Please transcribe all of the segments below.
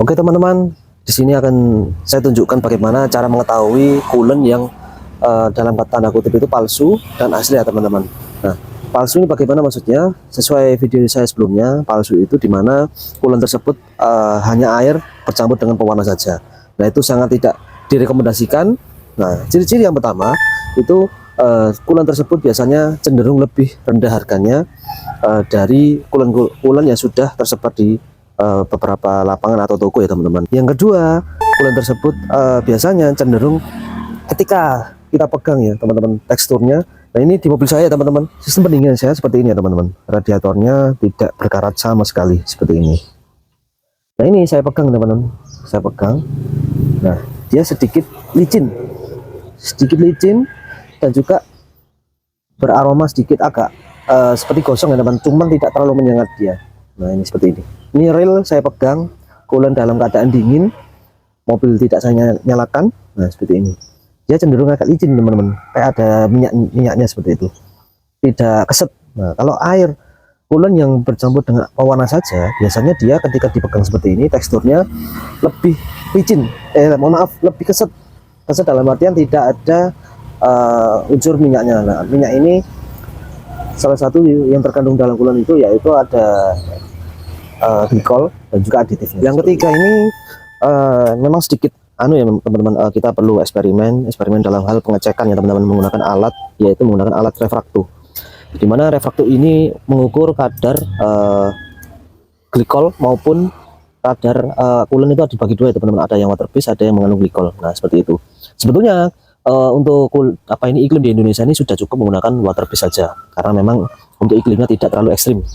Oke teman-teman, di sini akan saya tunjukkan bagaimana cara mengetahui coolant yang dalam tanda kutip itu palsu dan asli ya teman-teman. Nah, palsu ini bagaimana maksudnya? Sesuai video saya sebelumnya, palsu itu dimana coolant tersebut hanya air bercampur dengan pewarna saja. Nah, itu sangat tidak direkomendasikan. Nah, ciri-ciri yang pertama itu coolant tersebut biasanya cenderung lebih rendah harganya dari coolant yang sudah tersebar di beberapa lapangan atau toko ya teman-teman. Yang kedua, coolant tersebut biasanya cenderung ketika kita pegang ya teman-teman teksturnya. Nah ini di mobil saya teman-teman, sistem pendinginan saya seperti ini ya teman-teman. Radiatornya tidak berkarat sama sekali seperti ini. Nah ini saya pegang teman-teman, saya pegang. Nah dia sedikit licin dan juga beraroma sedikit agak seperti gosong ya teman, cuman tidak terlalu menyengat dia. Nah ini seperti ini. Ini real saya pegang, coolant dalam keadaan dingin, mobil tidak saya nyalakan. Nah seperti ini, dia cenderung agak licin teman-teman, kayak ada minyaknya seperti itu, tidak keset. Nah kalau air coolant yang bercampur dengan pewarna saja, biasanya dia ketika dipegang seperti ini teksturnya lebih licin, lebih keset dalam artian tidak ada unsur minyaknya. Nah minyak ini salah satu yang terkandung dalam coolant itu yaitu ada glikol dan juga aditifnya. Yang ketiga ini memang sedikit ya teman-teman, kita perlu eksperimen dalam hal pengecekan ya teman-teman, menggunakan alat, yaitu menggunakan alat refraktu, dimana refraktu ini mengukur kadar glikol maupun kadar coolant itu dibagi dua ya teman-teman, ada yang water based, ada yang mengandung glikol. Nah seperti itu. Sebetulnya untuk iklim di Indonesia ini sudah cukup menggunakan water based saja, karena memang untuk iklimnya tidak terlalu ekstrim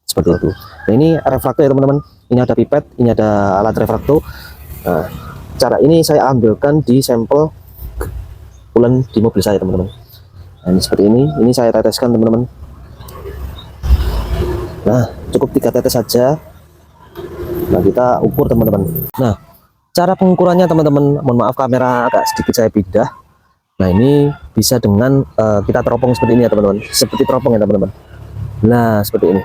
seperti itu. Nah ini refraktor ya teman-teman, ini ada pipet, ini ada alat refraktor. Nah cara ini saya ambilkan di sampel coolant di mobil saya teman-teman. Nah ini seperti ini saya teteskan teman-teman. Nah cukup 3 tetes saja. Nah kita ukur teman-teman. Nah cara pengukurannya teman-teman, mohon maaf kamera agak sedikit saya pindah. Nah ini bisa dengan kita teropong seperti ini ya teman-teman, seperti teropong ya teman-teman. Nah seperti ini.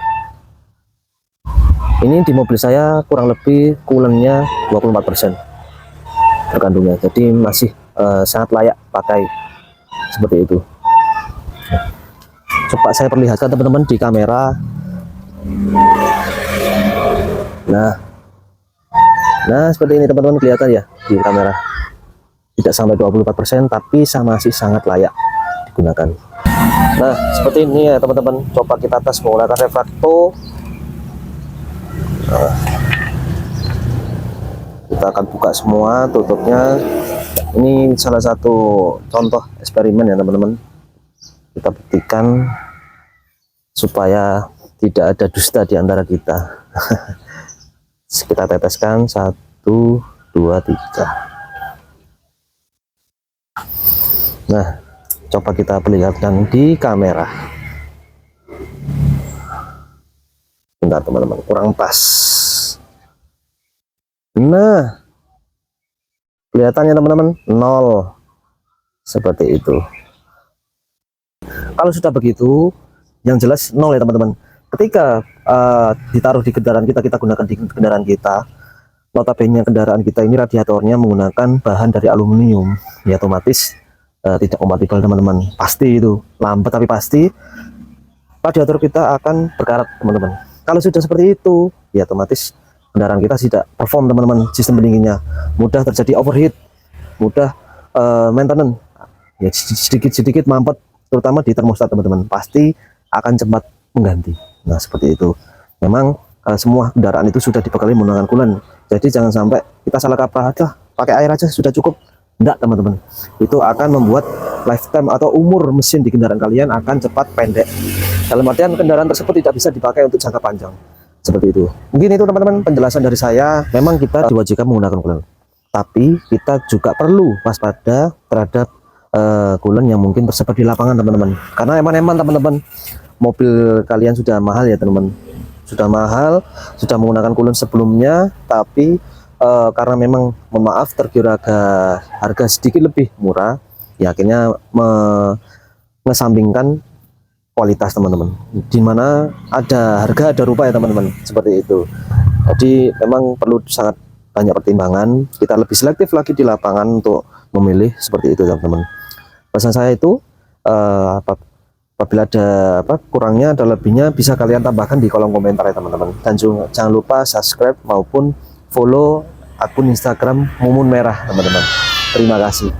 Ini di mobil saya kurang lebih coolantnya 24% terkandungnya, jadi masih sangat layak pakai seperti itu. Coba saya perlihatkan teman-teman di kamera. Nah seperti ini teman-teman, kelihatan ya di kamera, tidak sampai 24% tapi masih sangat layak digunakan. Nah seperti ini ya teman-teman, coba kita tes menggunakan refraktor. Kita akan buka semua tutupnya. Ini salah satu contoh eksperimen ya teman-teman, kita buktikan supaya tidak ada dusta di antara kita. Kita teteskan 1, 2, 3. Nah coba kita perlihatkan di kamera. Bentar teman-teman, kurang pas. Nah kelihatannya teman-teman 0 seperti itu. Kalau sudah begitu yang jelas 0 ya teman-teman. Ketika ditaruh di kendaraan kita gunakan di kendaraan kita, notabene kendaraan kita ini radiatornya menggunakan bahan dari aluminium, ya otomatis tidak kompatibel teman-teman. Pasti itu lambat, tapi pasti radiator kita akan berkarat teman-teman. Kalau sudah seperti itu, ya otomatis kendaraan kita tidak perform teman-teman, sistem pendinginnya mudah terjadi overheat, mudah maintenance, ya sedikit mampet, terutama di termostat teman-teman, pasti akan cepat mengganti. Nah seperti itu. Memang semua kendaraan itu sudah dibekali menggunakan coolant, jadi jangan sampai kita salah kaprah, pakai air aja sudah cukup. Enggak teman-teman, itu akan membuat lifetime atau umur mesin di kendaraan kalian akan cepat pendek, dalam artian kendaraan tersebut tidak bisa dipakai untuk jangka panjang. Seperti itu. Mungkin itu teman-teman penjelasan dari saya. Memang kita diwajibkan menggunakan coolant, tapi kita juga perlu waspada terhadap coolant yang mungkin tersebar di lapangan teman-teman, karena emang teman-teman mobil kalian sudah mahal ya teman-teman, sudah mahal, sudah menggunakan coolant sebelumnya, tapi karena memang mohon maaf tergiur harga sedikit lebih murah, ya akhirnya mengesampingkan kualitas teman-teman, dimana ada harga ada rupa ya teman-teman, seperti itu. Jadi memang perlu sangat banyak pertimbangan, kita lebih selektif lagi di lapangan untuk memilih seperti itu teman-teman. Pesan saya itu apabila ada kurangnya ada lebihnya bisa kalian tambahkan di kolom komentar ya teman-teman. Dan jangan lupa subscribe maupun follow akun Instagram Mumun Merah teman-teman. Terima kasih.